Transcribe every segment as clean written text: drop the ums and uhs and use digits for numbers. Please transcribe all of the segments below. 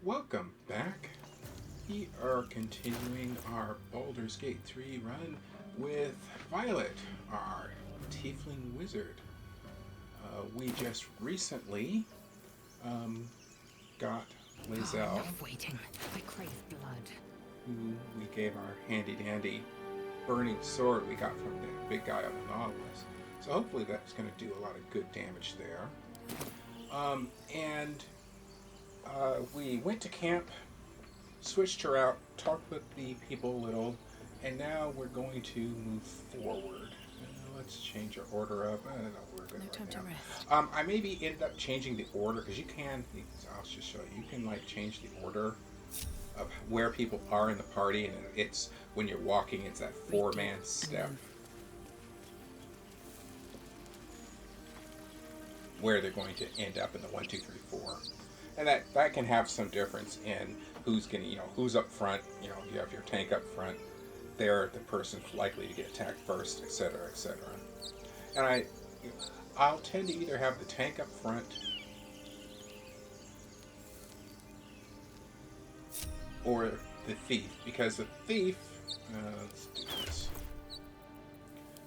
Welcome back. We are continuing our Baldur's Gate 3 run with Violet, our tiefling wizard. We just recently got Lizelle, Enough waiting. I crave blood. who we gave our handy dandy burning sword we got from the big guy on the Nautilus. So hopefully that's going to do a lot of good damage there. And we went to camp, switched her out, talked with the people a little, and now we're going to move forward. Let's change our order up. I don't know where we're good No right time to now. rest. I maybe ended up changing the order because you can. I'll just show you. You can like change the order of where people are in the party, and it's when you're walking, it's that four-man step where they're going to end up in the 1, 2, 3, 4. And that can have some difference in who's getting, who's up front. You have your tank up front. They're the person likely to get attacked first, etc., etc. And I'll tend to either have the tank up front or the thief, because the thief. Let's do this.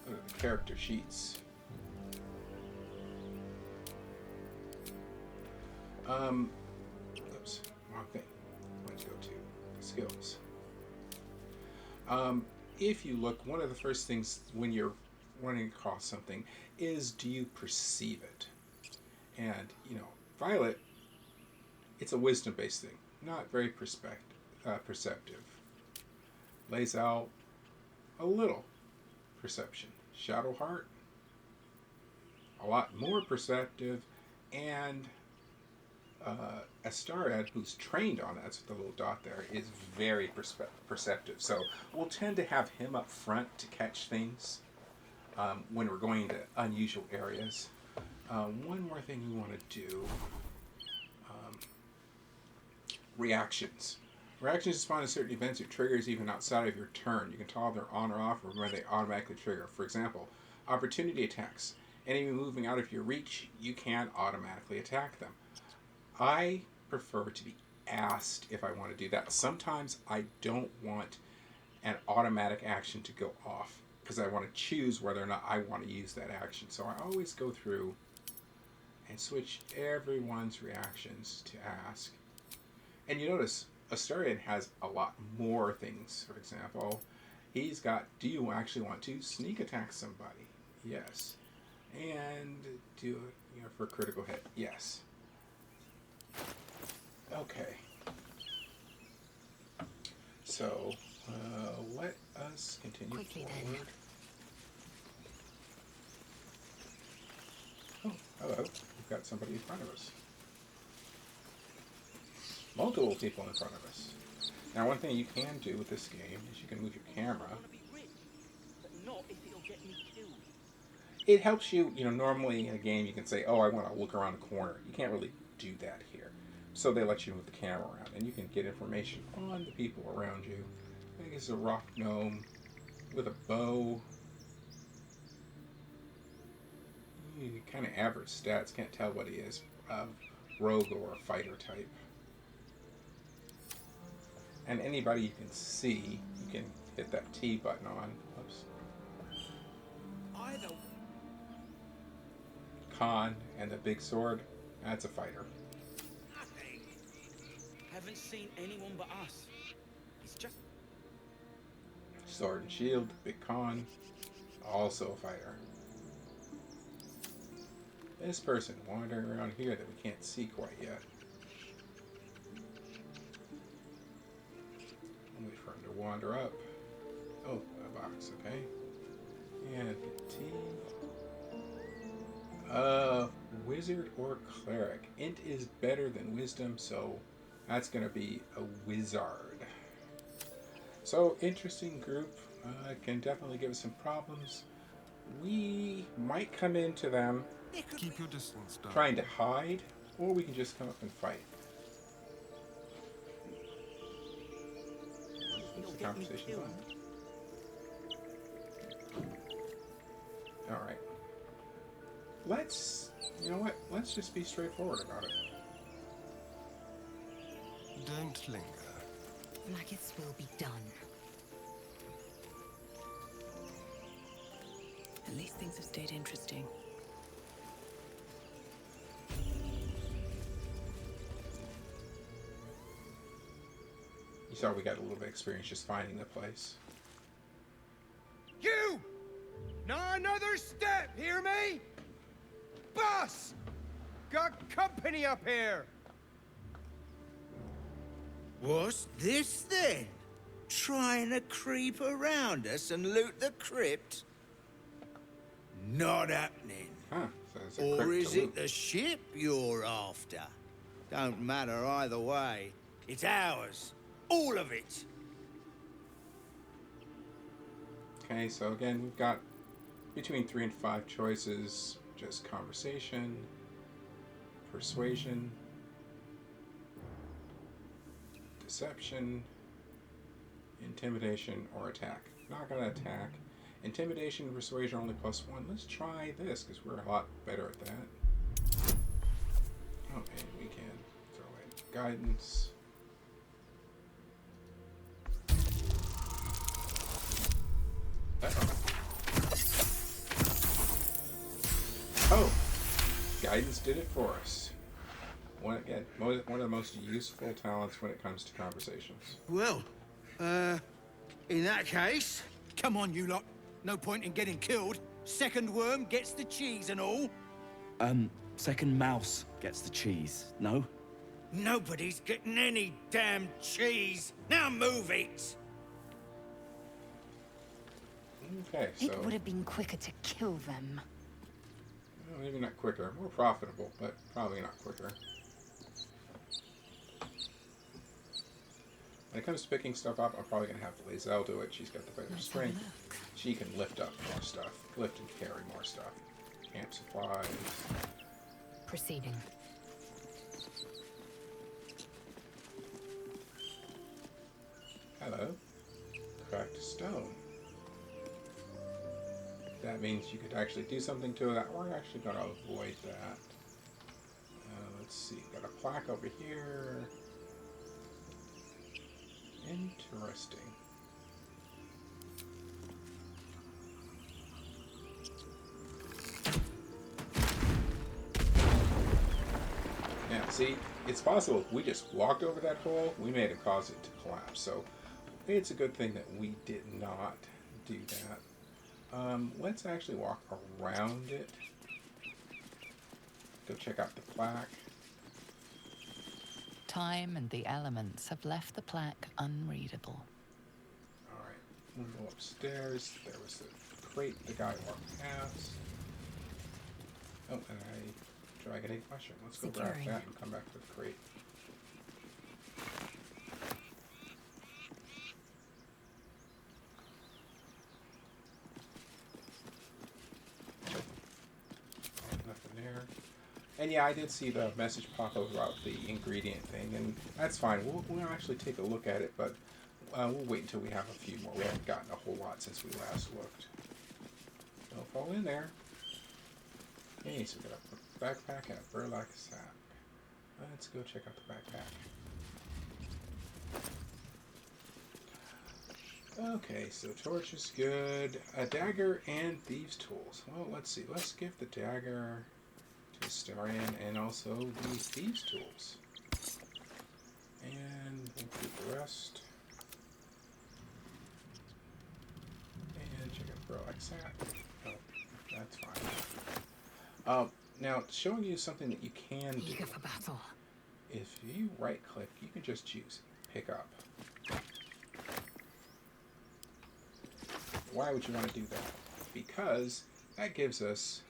Go to the character sheets. Oops, wrong thing. Let's go to skills. If you look, one of the first things when you're running across something is, do you perceive it? And, Violet, it's a wisdom-based thing, not very perceptive. Lays out a little perception. Shadowheart, a lot more perceptive, and Astarad, who's trained on that, that's the little dot there, is very perceptive. So we'll tend to have him up front to catch things when we're going into unusual areas. One more thing we want to do. Reactions. Reactions respond to certain events or triggers even outside of your turn. You can toggle them on or off, or when they automatically trigger. For example, opportunity attacks. Enemy moving out of your reach, you can automatically attack them. I prefer to be asked if I want to do that. Sometimes I don't want an automatic action to go off because I want to choose whether or not I want to use that action. So I always go through and switch everyone's reactions to ask. And you notice Astarion has a lot more things. For example, he's got, do you actually want to sneak attack somebody? Yes. And do it for a critical hit? Yes. Okay. So, let us continue Quickly forward. Oh, hello. We've got somebody in front of us. Multiple people in front of us. Now, one thing you can do with this game is you can move your camera. It helps you, normally in a game you can say, oh, I want to look around a corner. You can't really do that here. So they let you move the camera around, and you can get information on the people around you. I think it's a rock gnome with a bow. Kind of average stats, can't tell what he is. Rogue or a fighter type. And anybody you can see, you can hit that T button on. Oops. Khan and the big sword, that's a fighter. Haven't seen anyone but us. It's just Sword and shield, big Khan, also a fighter. This person wandering around here that we can't see quite yet. I'll wait for him to wander up. Oh, a box, okay. And hit T. Wizard or cleric. Int is better than wisdom, so that's going to be a wizard. So, interesting group. Can definitely give us some problems. We might come into them Keep your distance, Doug. trying to hide, or we can just come up and fight. What's the conversation going? All right. You know what? Let's just be straightforward about it. don't linger. Blacketh's will be done. At least things have stayed interesting. You saw we got a little bit of experience just finding the place. You! Not another step, hear me? Boss! Got company up here! What's this then? Trying to creep around us and loot the crypt? Not happening. Huh. So it's a Or crypt is to it loot. the ship you're after? Don't matter either way. It's ours. All of it. Okay, so again, we've got between 3 and 5 choices. Just conversation, persuasion, deception, intimidation, or attack. Not gonna attack. Intimidation, persuasion only +1. Let's try this because we're a lot better at that. Okay, we can throw in guidance. Uh-oh. Oh, guidance did it for us. One of the most useful talents when it comes to conversations. Well, in that case... Come on, you lot. No point in getting killed. Second worm gets the cheese and all. Second mouse gets the cheese, no? Nobody's getting any damn cheese. Now move it. Okay, so It would have been quicker to kill them. well, maybe not quicker, more profitable, but probably not quicker. When it comes to picking stuff up, I'm probably gonna have Lazelle do it. She's got the better Let's have a strength. look. She can lift up more stuff, lift and carry more stuff. Camp supplies. Proceeding. Hello. Cracked stone. That means you could actually do something to that. We're actually going to avoid that. Let's see. Got a plaque over here. Interesting. Yeah, see, it's possible if we just walked over that hole, we may have caused it to collapse. So it's a good thing that we did not do that. Let's actually walk around it. Go check out the plaque. Time and the elements have left the plaque unreadable. Alright, we'll go upstairs. There was the crate the guy walked past. Oh, and a dragon egg mushroom. Let's go grab Securing. that and come back to the crate. Nothing there. And yeah, I did see the message pop up about the ingredient thing, and that's fine. We'll actually take a look at it, but we'll wait until we have a few more. We haven't gotten a whole lot since we last looked. Don't fall in there. Okay, so we got a backpack and a burlap sack. Let's go check out the backpack. Okay, so torch is good. A dagger and thieves' tools. Well, let's see. Let's give the dagger to Starion and also the thieves' tools. And we'll keep the rest. And check out the burlap sack. Oh, that's fine. Now, showing you something that you can do. Eager for battle. If you right-click, you can just choose Pick Up. Why would you want to do that? Because that gives us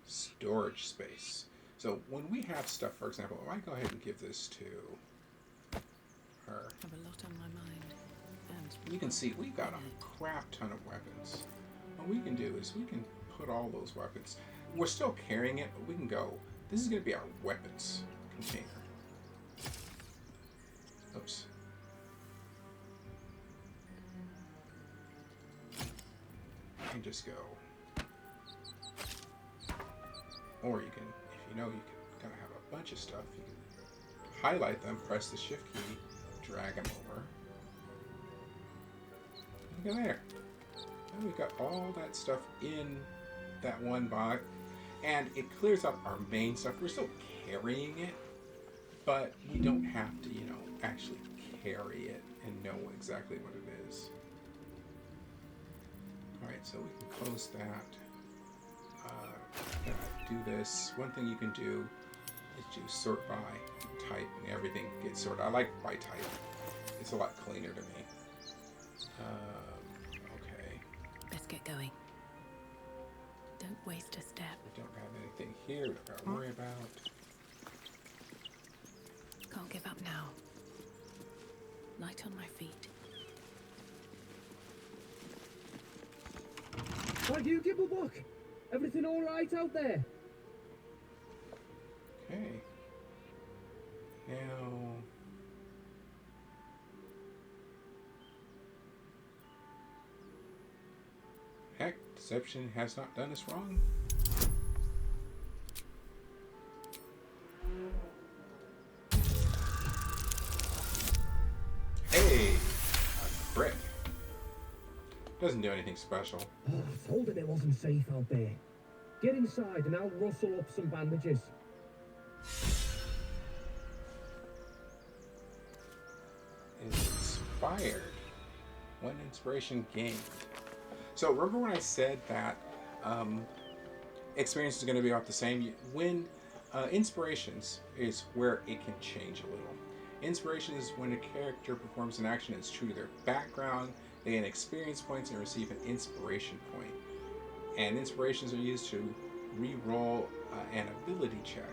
storage space. So when we have stuff, for example, if I go ahead and give this to her, I have a lot on my mind. And you can see we've got a crap ton of weapons. What we can do is we can put all those weapons. We're still carrying it, but we can go, this is going to be our weapons container. Oops. You can just go. Or you can, if you know you can kind of have a bunch of stuff, you can highlight them, press the shift key, drag them over. Look at there. And we've got all that stuff in that one box. And it clears up our main stuff. We're still carrying it, but we don't have to, you know, actually carry it and know exactly what it is. Alright, so we can close that. Do this. One thing you can do is just sort by type, and everything gets sorted. I like by type. It's a lot cleaner to me. Okay. Let's get going. Don't waste a step. We don't have anything here we don't gotta worry about. Can't give up now. Light on my feet. Why do you give a book? Everything all right out there? Okay. Now... Heck, deception has not done us wrong. Hey! A crit. Doesn't do anything special. Oh, I told him it wasn't safe out there. Get inside and I'll rustle up some bandages. Is inspired. One inspiration gained. So remember when I said that experience is going to be about the same? When inspirations is where it can change a little. Inspiration is when a character performs an action that's true to their background. They gain experience points and receive an inspiration point. And inspirations are used to re-roll an ability check.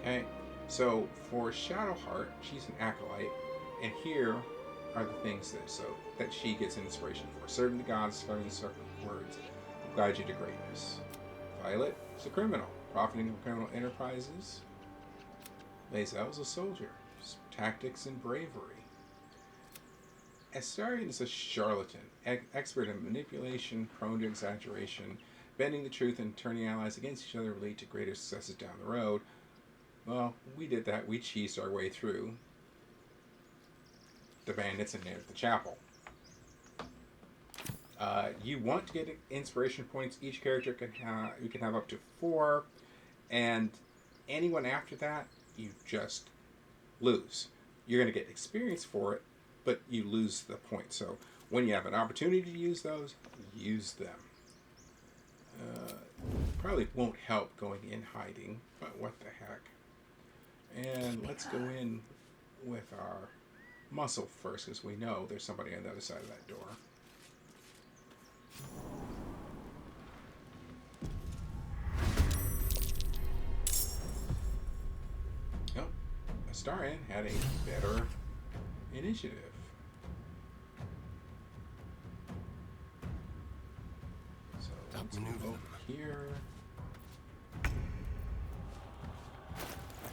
Okay, so for Shadowheart, she's an acolyte, and here are the things that she gets inspiration for. Serving the gods, serving the words will guide you to greatness. Violet is a criminal, profiting from criminal enterprises. Lae'zel is a soldier, tactics and bravery. Astarion is a charlatan, expert in manipulation, prone to exaggeration. Bending the truth and turning allies against each other will lead to greater successes down the road. Well, we did that. We cheesed our way through the bandits and nailed the chapel. You want to get inspiration points. Each character can have, you can have up to 4, and anyone after that, you just lose. You're going to get experience for it, but you lose the point. So when you have an opportunity to use those, use them. Probably won't help going in hiding, but what the heck. And let's go in with our muscle first, because we know there's somebody on the other side of that door. Oh, Astarion had a better initiative. So let's move over here. I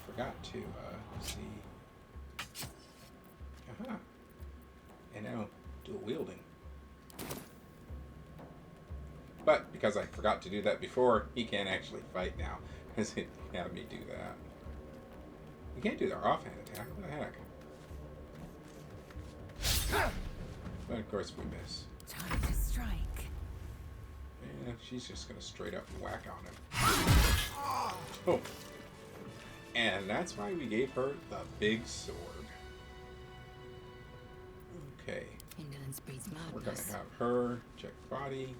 forgot to see. Aha. And now dual wielding. But because I forgot to do that before, he can't actually fight now, because it had me do that. You can't do the offhand attack. What the heck? But of course we miss. Time to strike. And she's just gonna straight up whack on him. Oh. And that's why we gave her the big sword. Okay. Indolence breeds We're madness. gonna have her check body.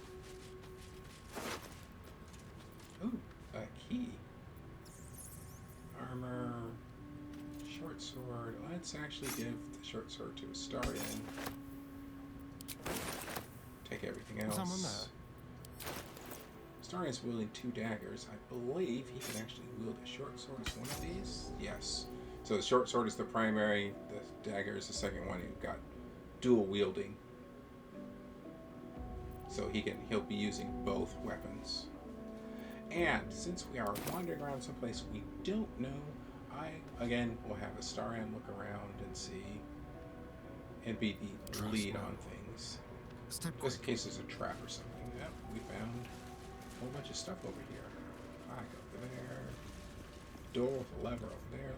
Ooh, a key. Armor. Short sword. Let's actually give the short sword to Astarion. Take everything else. Someone there. Astarion's wielding 2 daggers. I believe he can actually wield a short sword as one of these. Yes. So the short sword is the primary, the dagger is the second one. You've got dual wielding. So he'll be using both weapons. And since we are wandering around someplace we don't know, I again will have Astarion look around and see and be the lead on things. Step Just in quick. case there's a trap or something. Yep, we found a whole bunch of stuff over here. Back over door with a lever over there.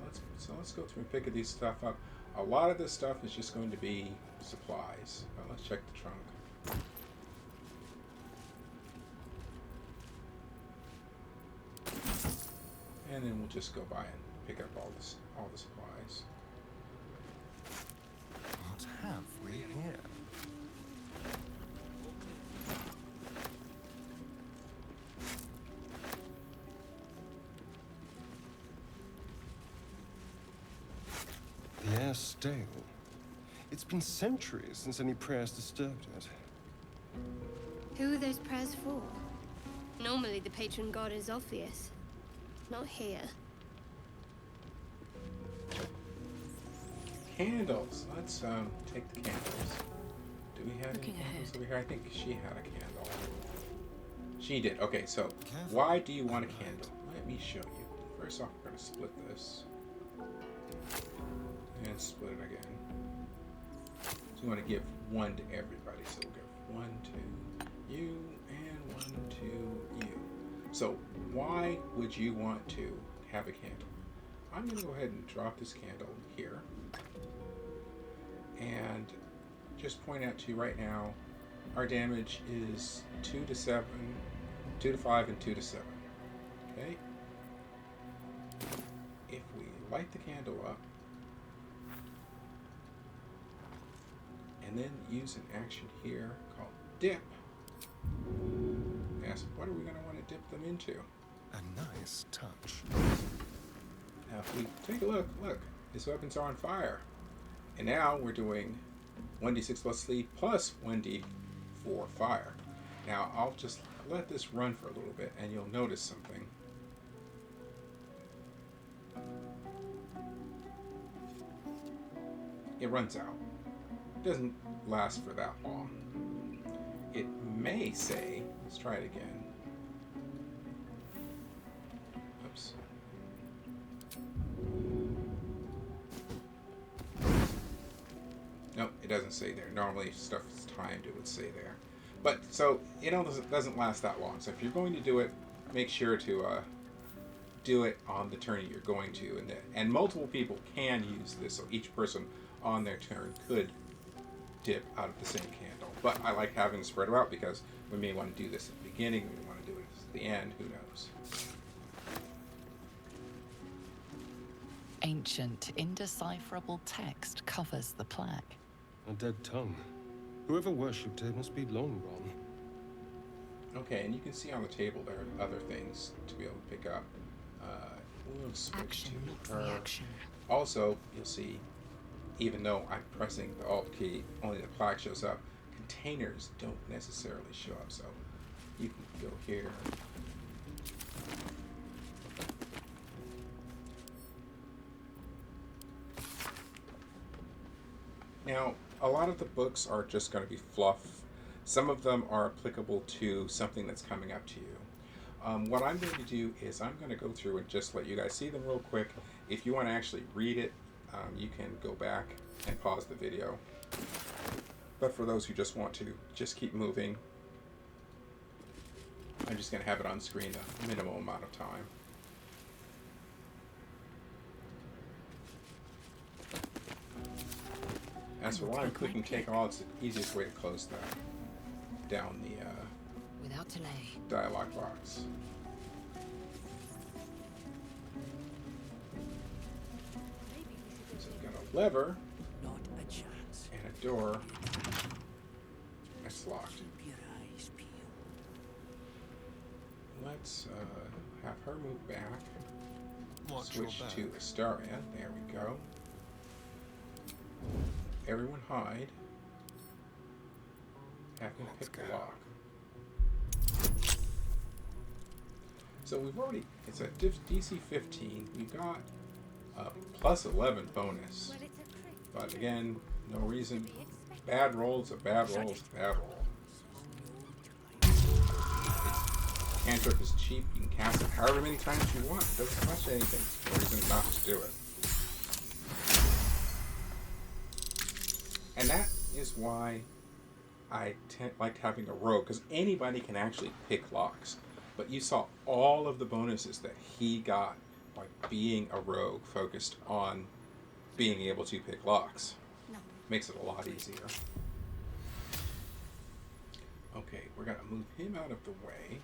Let's go through and pick these stuff up. A lot of this stuff is just going to be supplies. Let's check the trunk. And then we'll just go by and pick up all the supplies. What have we here? The air's stale. It's been centuries since any prayers disturbed it. Who are those prayers for? Normally the patron god is obvious. Not here. Candles. Let's take the candles. Do we have any Looking candles ahead. over here? I think she had a candle. She did. Okay, so Careful. why do you want a candle? Let me show you. First off, we're going to split this. And split it again. So we want to give one to everybody. So we'll give one to you and one to you. So why would you want to have a candle? I'm going to go ahead and drop this candle here. And just point out to you right now, our damage is 2 to 7, 2 to 5, and 2 to 7. Okay? If we light the candle up, and then use an action here called dip. Ask, what are we going to want to dip them into? A nice touch. Now, if we take a look, his weapons are on fire. And now we're doing 1d6 plus sleep plus 1d4 fire. Now, I'll just let this run for a little bit, and you'll notice something. It runs out. It doesn't last for that long. It may say, let's try it again. Oops. Nope, it doesn't say there. Normally, if stuff is timed, it would say there. But, so, it doesn't last that long. So if you're going to do it, make sure to do it on the turn you're going to. And multiple people can use this, so each person on their turn could dip out of the same candle. But I like having it spread out because we may want to do this at the beginning, we may want to do it at the end, who knows. Ancient, indecipherable text covers the plaque. A dead tongue. Whoever worshipped it must be long gone. Okay, and you can see on the table there are other things to be able to pick up. We'll switch Action meets to her. reaction. Also, you'll see, even though I'm pressing the Alt key, only the plaque shows up. Containers don't necessarily show up, so you can go here. Now, a lot of the books are just going to be fluff. Some of them are applicable to something that's coming up to you. What I'm going to do is I'm going to go through and just let you guys see them real quick. If you want to actually read it, you can go back and pause the video. But for those who just want to just keep moving, I'm just going to have it on screen a minimal amount of time. As for why I'm clicking take all, it's the easiest way to close down the Without delay. dialog box. So we've got a lever Not a chance. and a door that's locked. Keep your eyes peeled. Let's have her move back. Watch your Switch back. to Astaria. There we go. Everyone hide. Have to pick the lock. So we've already, it's a DC 15. We've got a plus 11 bonus. Well, it's a trick. But again, no reason. Bad rolls, a bad roll is a bad roll. Cantrip is cheap. You can cast it however many times you want. It doesn't cost you anything. No reason not to do it. And that is why I liked having a rogue, because anybody can actually pick locks. But you saw all of the bonuses that he got by being a rogue focused on being able to pick locks. Makes it a lot easier. Okay, we're gonna move him out of the way.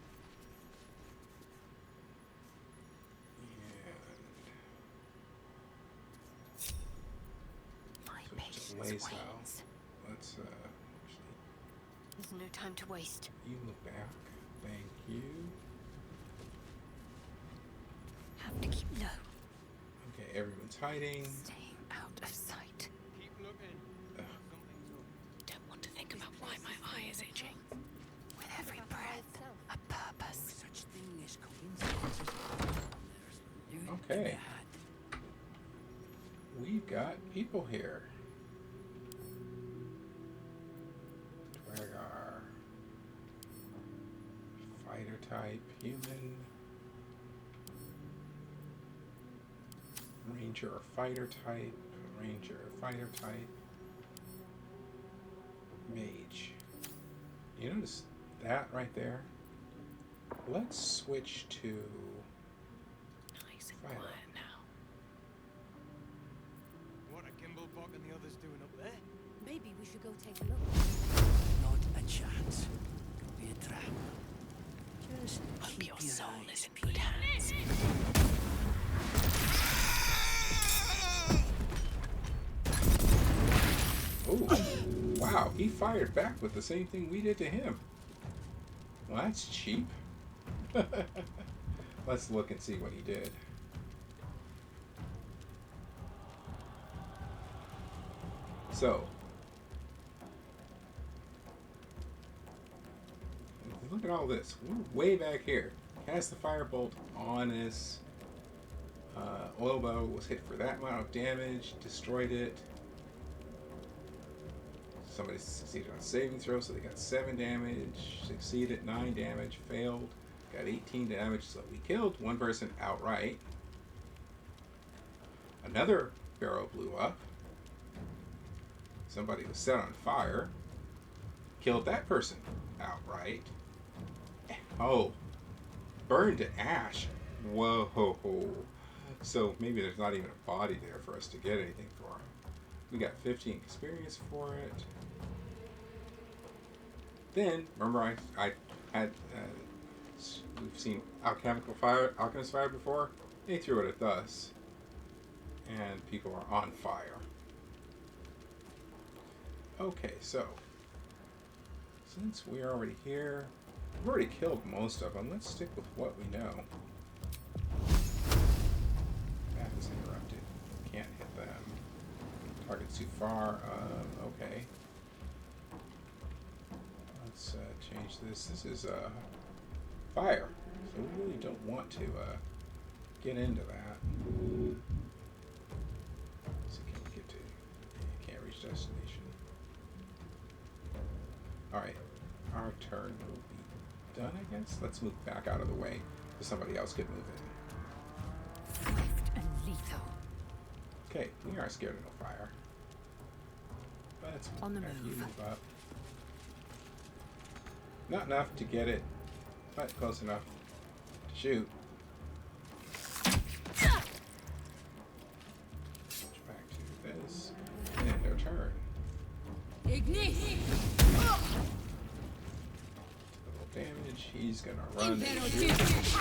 My So patience lays wanes. out. Let's actually, There's no time to waste. you look back. Thank you. Have to keep low. Okay, everyone's hiding. Staying out of sight. Keep looking. Ugh. Don't want to think about why my eye is itching. With every breath, a purpose. Such thing as coincidences. Okay. We've got people here. Dwargar. Fighter type, human. Ranger or fighter type. Ranger or fighter type. Mage. You notice that right there? Let's switch to Nice and fighter. quiet now. What are Gimblepock and the others doing up there? Maybe we should go take a look. Not a chance. Could be a trap. Just Hope keep your your soul eyes is in good hands. Oh, wow, he fired back with the same thing we did to him. Well, that's cheap. Let's look and see what he did. So, look at all this. We're way back here. Cast the firebolt on us. Oilbow was hit for that amount of damage, destroyed it. Somebody succeeded on a saving throw, so they got 7 damage. Succeeded, 9 damage. Failed, got 18 damage. So we killed one person outright. Another barrel blew up. Somebody was set on fire. Killed that person outright. Oh, burned to ash. Whoa. So maybe there's not even a body there for us to get anything for. We got 15 experience for it. Then, remember I had, we've seen alchemical fire, alchemist fire before? They threw it at us. And people are on fire. Okay, so, since we're already here, we've already killed most of them. Let's stick with what we know. Map is interrupted. Can't hit them. Target's too far. Okay. Let's change this. This is fire, so we really don't want to get into that. So can we get to? Can't reach destination. All right, our turn will be done, I guess. Let's move back out of the way so somebody else could move in. Swift and lethal. Okay, we aren't scared of no fire. Let's On the have you move. move up. Not enough to get it, but close enough to shoot. Switch back to this, and their turn. Ignis! Little damage. He's gonna run and shoot.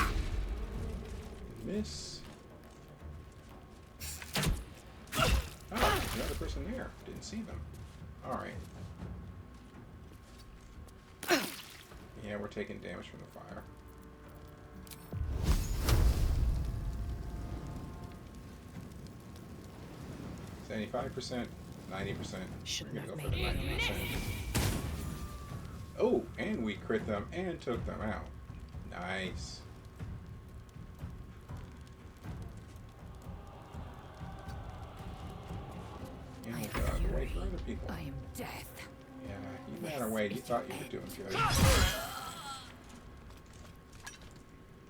Miss. Oh, another person there. Didn't see them. Alright. Yeah, we're taking damage from the fire. $75%, 90%. Shouldn't We're gonna go have for the made it. 90%. Oh, and we crit them and took them out. Nice. You know, wait for other people. I am death. Yeah, you ran away. You thought you were doing good.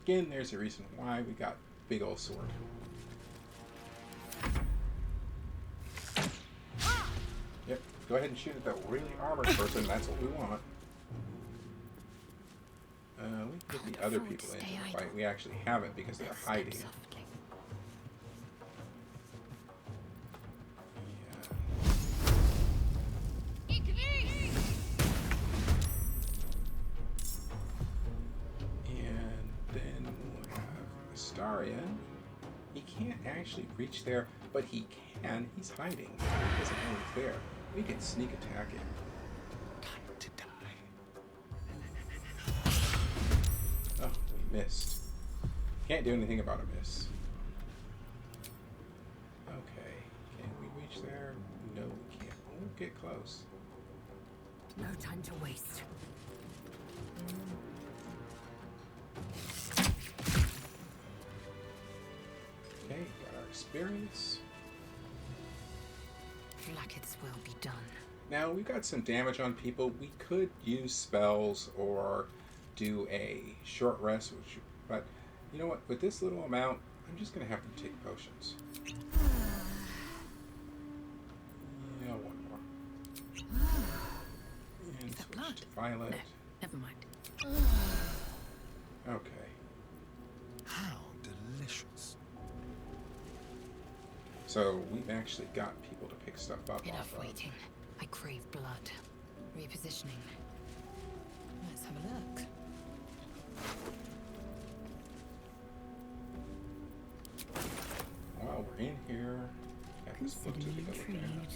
Again, there's a reason why we got big old sword. Yep, go ahead and shoot at that really armored person. That's what we want. We can get the other people into the fight. We actually haven't because they're hiding. Softly. He can't actually reach there, but he can. He's hiding. He doesn't know he's there. We can sneak attack him. Time to die. Oh, we missed. Can't do anything about a miss. Okay. Can we reach there? No, we can't. We'll get close. No time to waste. Okay, got our experience. Blackets will be done. Now, we've got some damage on people. We could use spells or do a short rest, but you know what? With this little amount, I'm just going to have them take potions. Yeah, one more. And switch blood? to violet. No, never mind. Okay. How delicious. So we've actually got people to pick stuff up Enough off of. waiting. I crave blood. Repositioning. Let's have a look. While we're in here, got this book to Consider take a look at. intrigued.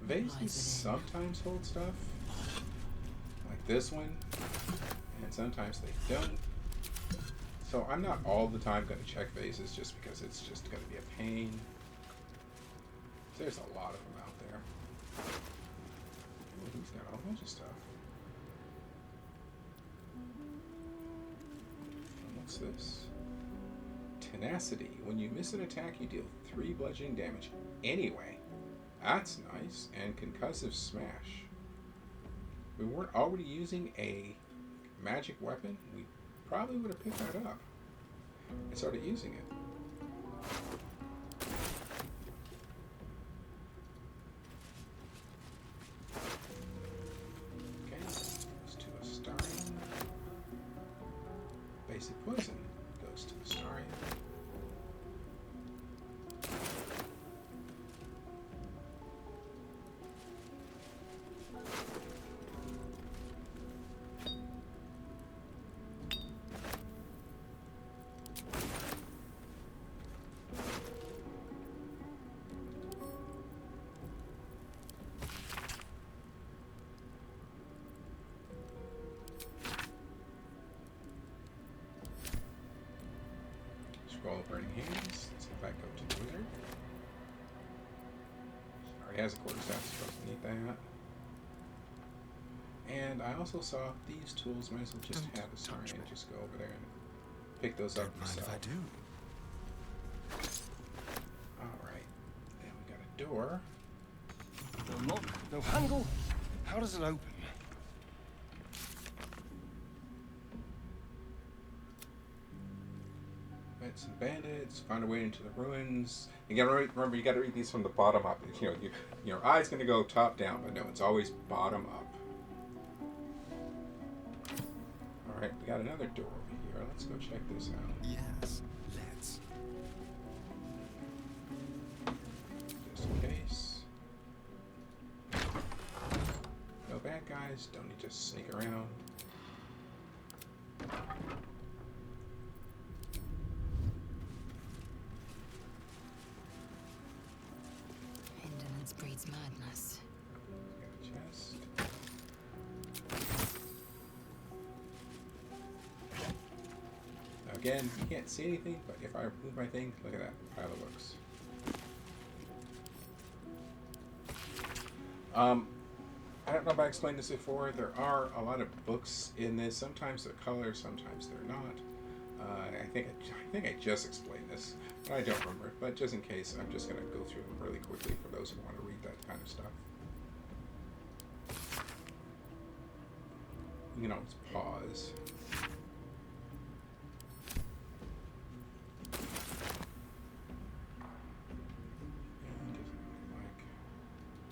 Vases sometimes hold stuff, like this one, and sometimes they don't. So I'm not all the time going to check vases just because it's just going to be a pain. There's a lot of them out there. Ooh, he's got a whole bunch of stuff. And what's this? Tenacity. When you miss an attack, you deal 3 bludgeoning damage anyway. That's nice. And concussive smash. We weren't already using a magic weapon, we probably would have picked that up and started using it. Okay, goes to a Starian. Basic poison goes to the Starian. Scroll of Burning Hands. Let's see if I go to the wizard. Already has a quarterstaff, so doesn't need that. And I also saw these tools. Might as well just have a Starian and just go over there and pick those up Don't mind yourself. if I do. Alright. Then we got a door. No lock, no handle. How does it open? Met some bandits, found a way into the ruins. You gotta remember, you gotta read these from the bottom up. You know, your eye's gonna go top down, but no, it's always bottom up. Alright, we got another door over here. Let's go check this out. Yes, let's. Just in case. No bad guys, don't need to sneak around. Indolence breeds madness. Got a chest. Now again, you can't see anything, but if I remove my thing, look at that pile of books. I don't know if I explained this before. There are a lot of books in this. Sometimes they're color, sometimes they're not. I think I just explained this, but I don't remember. But just in case, I'm just going to go through them really quickly for those who want to read that kind of stuff. You can always pause.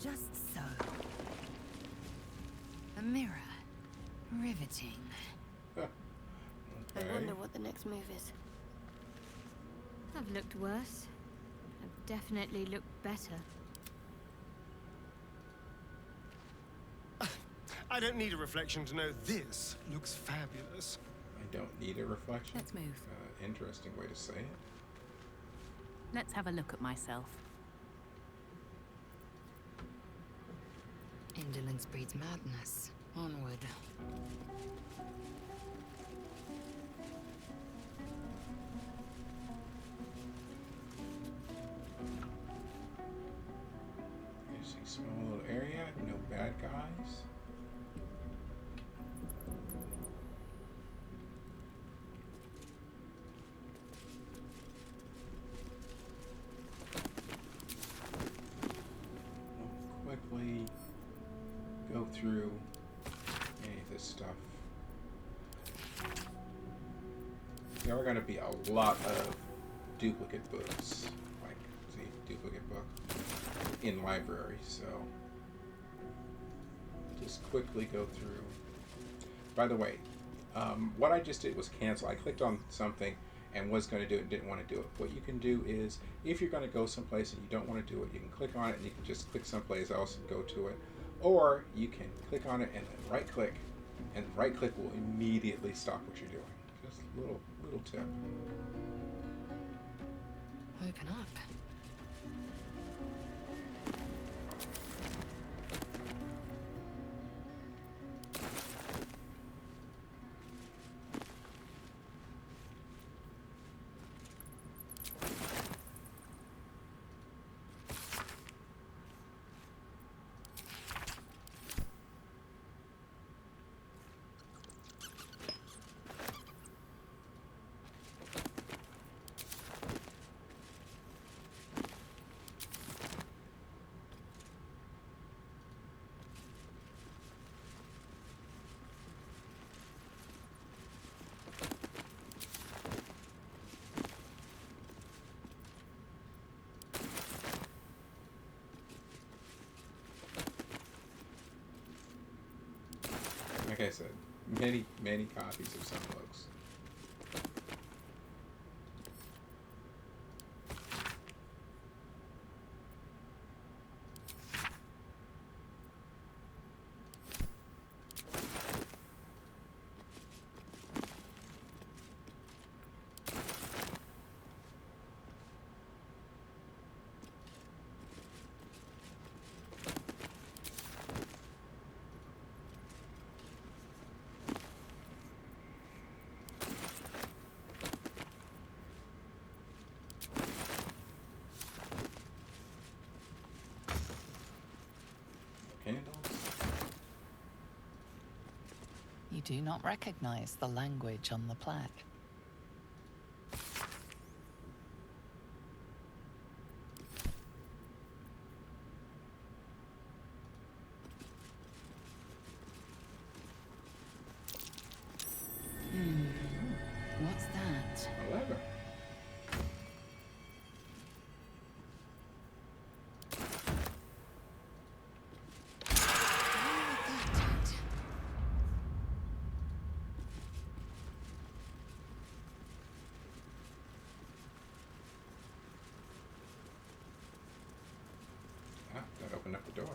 Just so. A mirror. Riveting. I Okay. wonder what the next move is. I've looked worse. I've definitely looked better. I don't need a reflection to know this looks fabulous. I don't need a reflection. Let's move. Interesting way to say it. Let's have a look at myself. Indolence breeds madness. Onward. There's a small little area, no bad guys. We'll quickly go through any of this stuff. There are going to be a lot of duplicate books, like, see, duplicate book in library, so just quickly go through. By the way, what I just did was cancel. I clicked on something and was going to do it and didn't want to do it. What you can do is, if you're going to go someplace and you don't want to do it, you can click on it and you can just click someplace else and go to it. Or you can click on it and then right click, and right click will immediately stop what you're doing. Just a little tip. Open up. Like I said, many copies of some books. Candles. You do not recognize the language on the plaque. What's that? A lever. Ah, that opened up the door.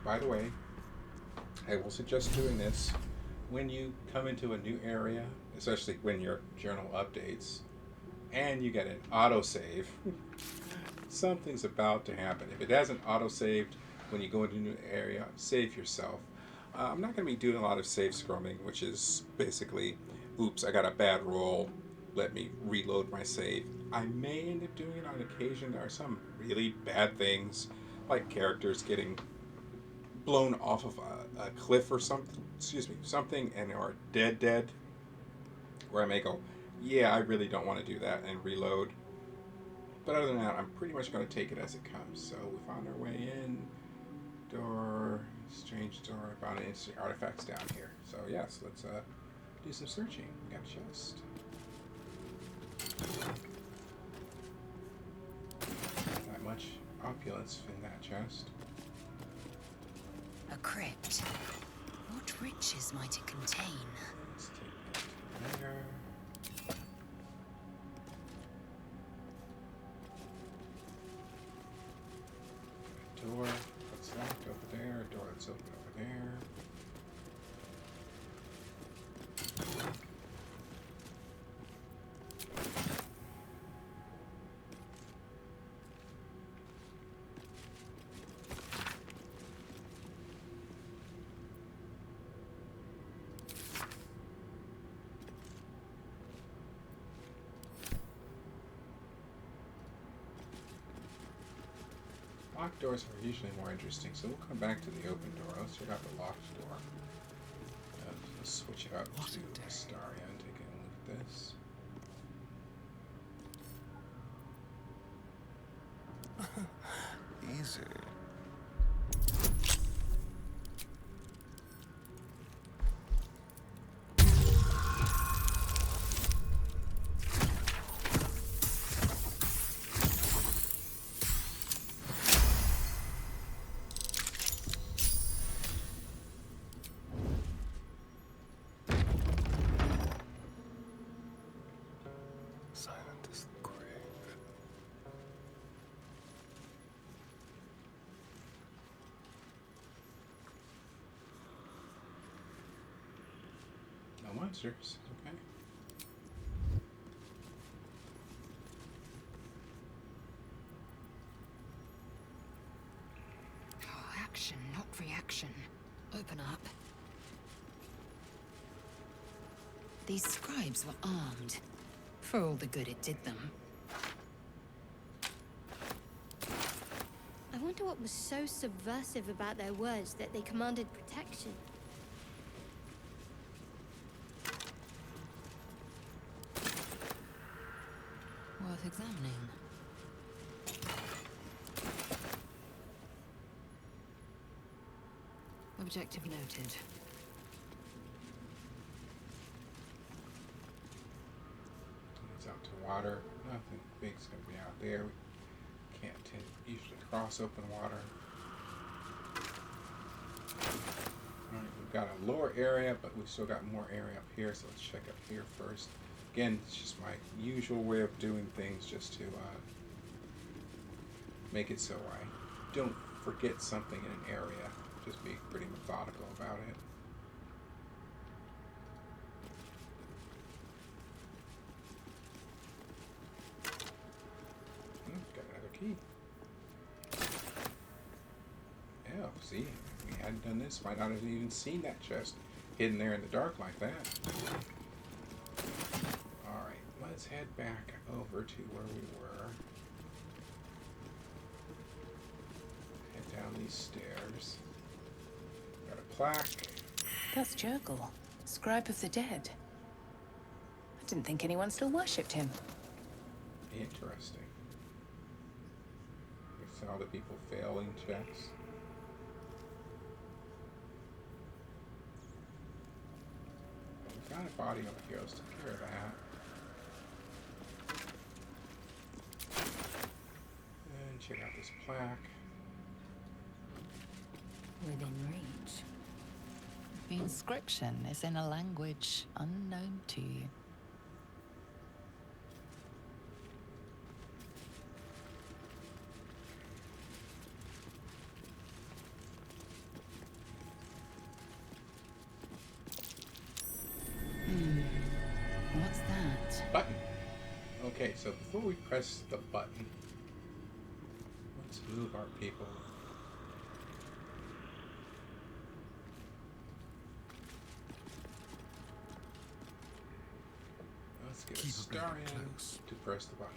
By the way, I will suggest doing this when you come into a new area, especially when your journal updates and you get an autosave. Something's about to happen. If it hasn't autosaved when you go into a new area, save yourself. I'm not going to be doing a lot of save scrumming, which is basically, oops, I got a bad roll, let me reload my save. I may end up doing it on occasion. There are some really bad things, like characters getting blown off of a cliff or something, and are dead, where I may go, yeah, I really don't want to do that, and reload. But other than that, I'm pretty much going to take it as it comes. So we found our way in. Door, strange door, found interesting artifacts down here. So yes, let's do some searching. We got a chest. Not much opulence in that chest. A crypt. What riches might it contain? Let's take that to there. Door that's locked over there. Door that's open over there. Locked doors are usually more interesting, so we'll come back to the open door. Let's check out the locked door. Let's switch it up to Astaria and take a look at this. Easy. Silent as the grave. No monsters. Okay. Oh, action, not reaction. Open up. These scribes were armed. For all the good it did them. I wonder what was so subversive about their words that they commanded protection. Worth examining. Objective noted. It's out to water. Nothing big's gonna be out there. We can't usually cross open water. Alright, we've got a lower area, but we've still got more area up here, so let's check up here first. Again, it's just my usual way of doing things, just to make it so I don't forget something in an area. Just be pretty methodical about it. Got another key. Yeah, see, if we hadn't done this, might not have even seen that chest hidden there in the dark like that. Alright, let's head back over to where we were. Head down these stairs. Got a plaque. That's Jurgle, scribe of the dead. I didn't think anyone still worshipped him. Interesting. We saw the people failing checks. We got a body over here. Let's take care of that. And check out this plaque. Within reach. The inscription is in a language unknown to you. What's that? Button. Okay, so before we press the button, let's move our people. Let's get Keep a a star bit in close. to press the button.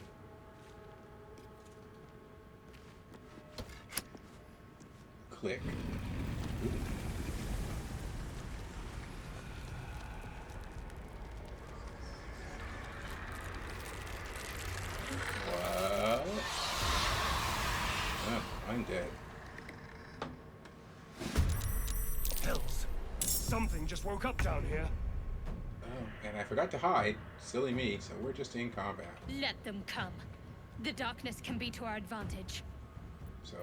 Click. Ooh. What? Oh, I'm dead. Hells. Something just woke up down here. Oh, and I forgot to hide. Silly me, so we're just in combat. Let them come. The darkness can be to our advantage. So,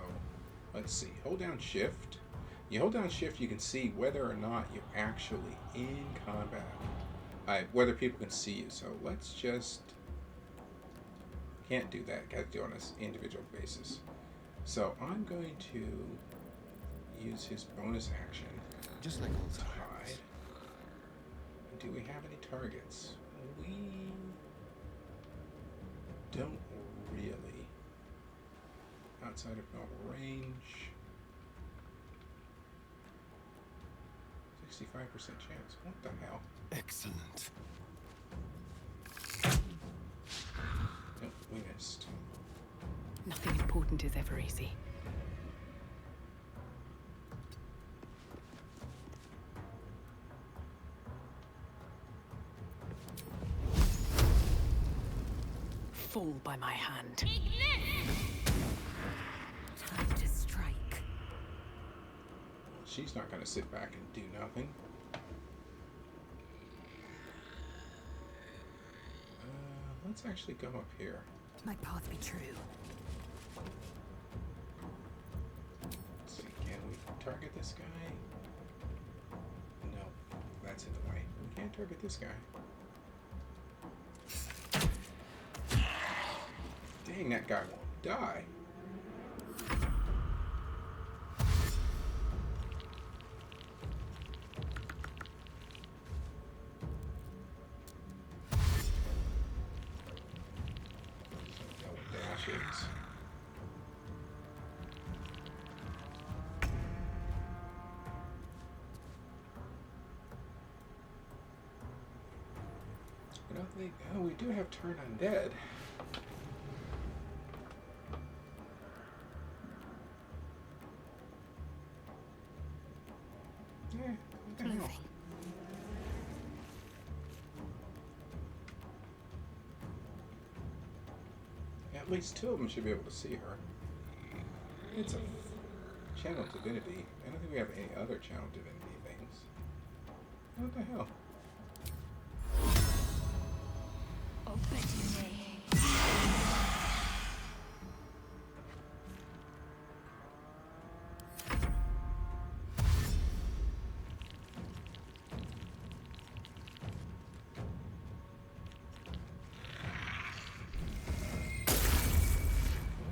let's see. Hold down Shift You hold down shift, you can see whether or not you're actually in combat. Whether people can see you. So let's just... Can't do that. Gotta do it on an individual basis. So I'm going to use his bonus action Just like old to times. hide. Do we have any targets? We don't really. Outside of normal range. 65% chance. What the hell? Excellent. Nope, we missed. Nothing important is ever easy. Fall by my hand. Time to strike. She's not going to sit back and do nothing. Let's actually go up here. My path be true. Let's see, can we target this guy? No, that's in the way. We can't target this guy. Dang, that guy won't die. No dashes. I don't think... Oh, we do have turn undead. Yeah, what the hell? Moving. At least two of them should be able to see her. It's a channel divinity. I don't think we have any other channel divinity things. What the hell? I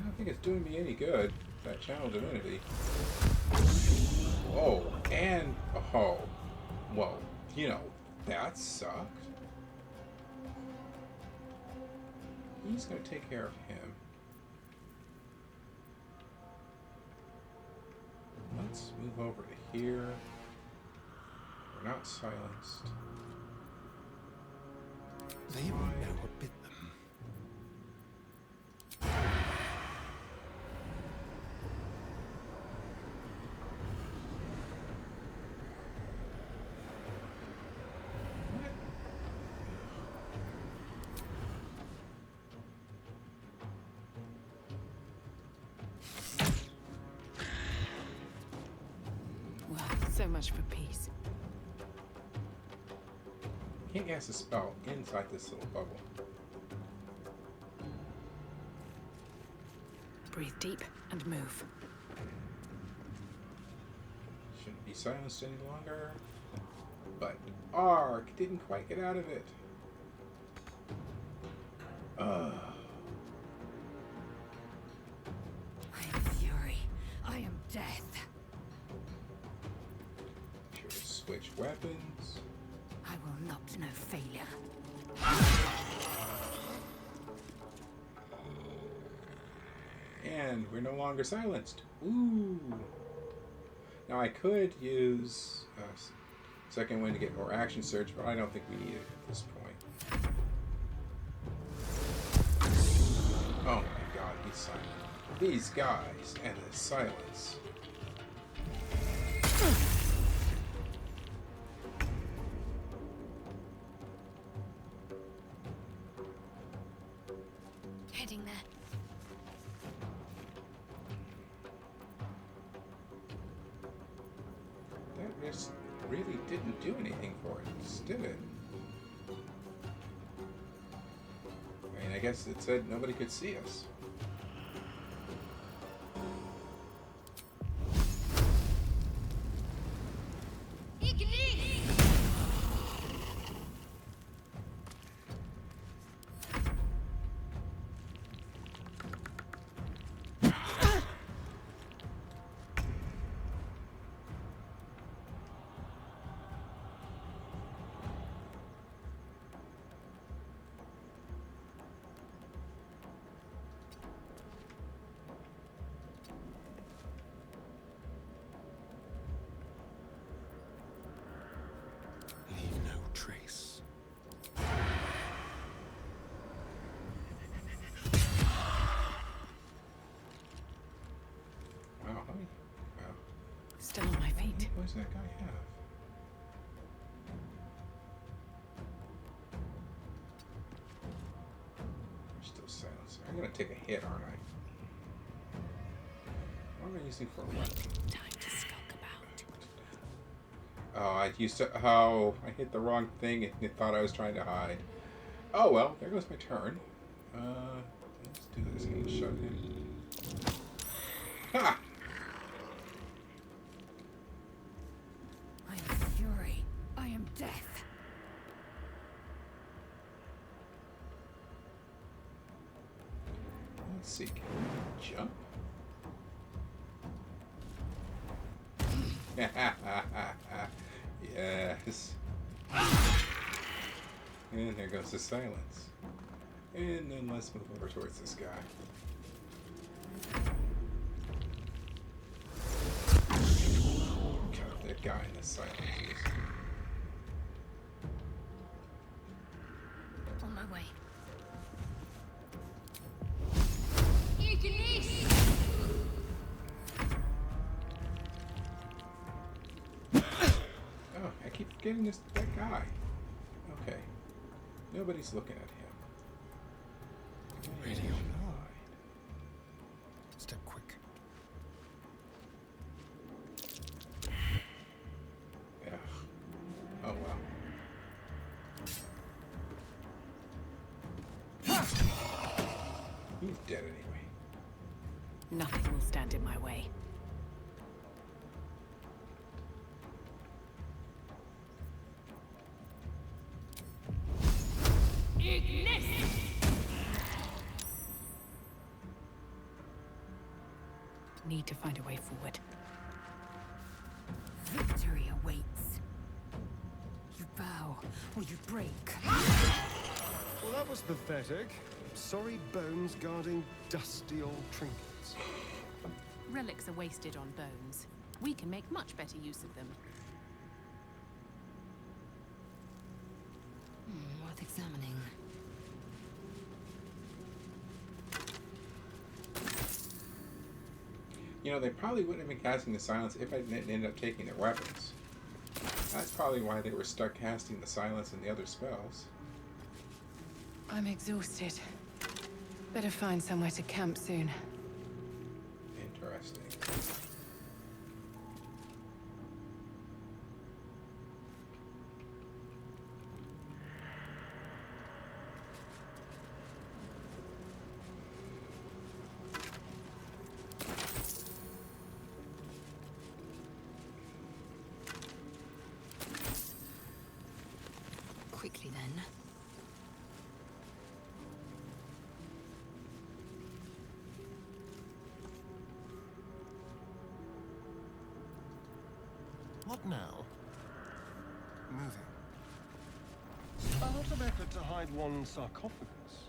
don't think it's doing me any good, that channel divinity. Oh, and oh, well, you know, that sucked. He's gonna take care of him. Let's move over to here. We're not silenced. They will know what bit them. Well, so much for peace. Can't cast a spell inside this little bubble. Breathe deep and move. Shouldn't be silenced any longer. But Ark didn't quite get out of it. I am fury. I am death. Should we switch weapons? I will not know failure. And we're no longer silenced. Ooh. Now I could use second wind to get more action surge, but I don't think we need it at this point. Oh my god, he's silent. These guys and the silence. Heading there. That just really didn't do anything for us, did it? I mean, I guess it said nobody could see us. noise does that guy have? There's still silence. I'm gonna take a hit, aren't I? What am I using for a weapon? Time to skulk about. Oh, I used to. Oh, I hit the wrong thing and it thought I was trying to hide. Oh well, there goes my turn. Let's do this. Can you shut in? Ha! I am fury. I am death. Let's see. Can we jump? Yes. And there goes the silence. And then let's move over towards this guy. Cut that guy in the silence. On my way. Oh, I keep forgetting that guy. Okay. Nobody's looking at him. Ready or not. Step quick. Yeah. Oh well. He's dead anyway. Nothing will stand in my way. Need to find a way forward. Victory awaits. You bow or you break. Well, that was pathetic. Sorry bones guarding dusty old trinkets. Relics are wasted on bones. We can make much better use of them. Worth examining. You know, they probably wouldn't have been casting the silence if I didn't end up taking their weapons. That's probably why they were stuck casting the silence and the other spells. I'm exhausted. Better find somewhere to camp soon. Interesting. Quickly then. What now? Moving. A lot of effort to hide one sarcophagus.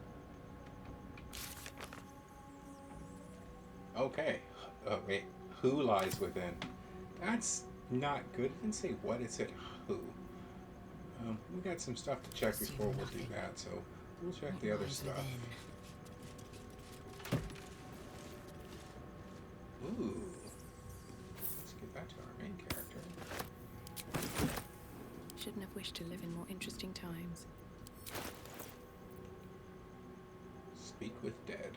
Okay. Oh, wait. Who lies within? That's not good. It didn't say what, it said who. We got some stuff to check before we'll do that, so we'll check the other stuff. Ooh. Let's get that to our main character. Shouldn't have wished to live in more interesting times. Speak with dead.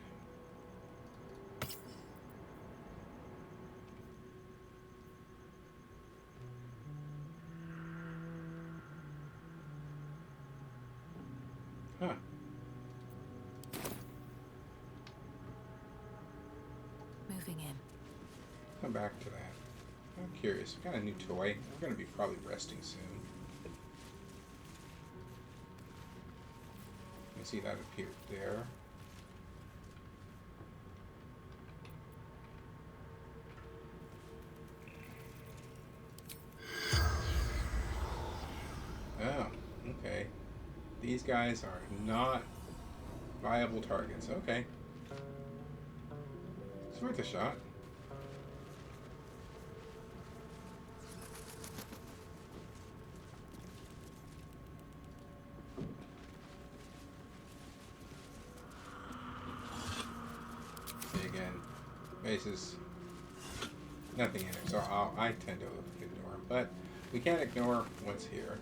Huh. Moving in. Come back to that. I'm curious. We got a new toy. We're going to be probably resting soon. You see that appeared there. Oh, okay. These guys are not viable targets. Okay. It's worth a shot. See again. Bases. nothing in it, so I tend to ignore them. But we can't ignore what's here.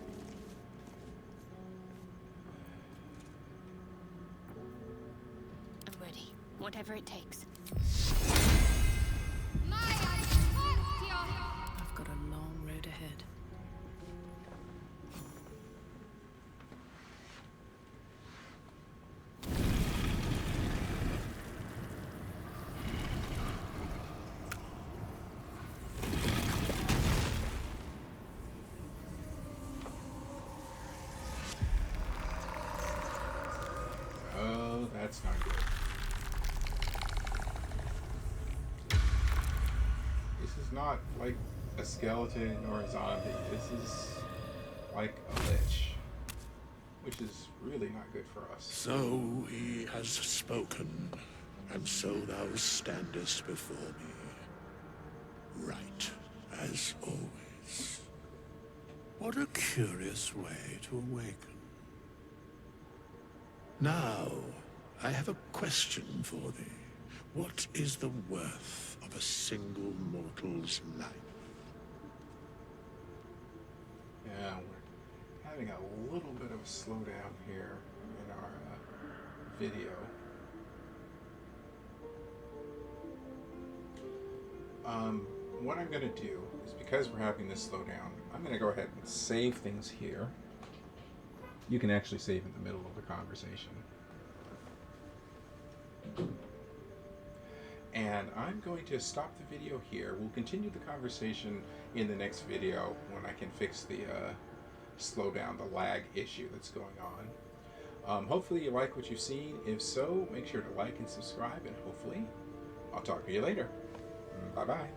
I'm ready. Whatever it takes. I've got a long road ahead. Oh, that's not good. This is not like a skeleton or a zombie. This is like a lich, which is really not good for us. So he has spoken, and so thou standest before me. Right, as always. What a curious way to awaken. Now, I have a question for thee. What is the worth of a single mortal's life? Yeah, we're having a little bit of a slowdown here in our video. What I'm going to do is, because we're having this slowdown, I'm going to go ahead and save things here. You can actually save in the middle of the conversation. And I'm going to stop the video here. We'll continue the conversation in the next video when I can fix the slowdown, the lag issue that's going on. Hopefully you like what you've seen. If so, make sure to like and subscribe, and hopefully I'll talk to you later. Bye-bye.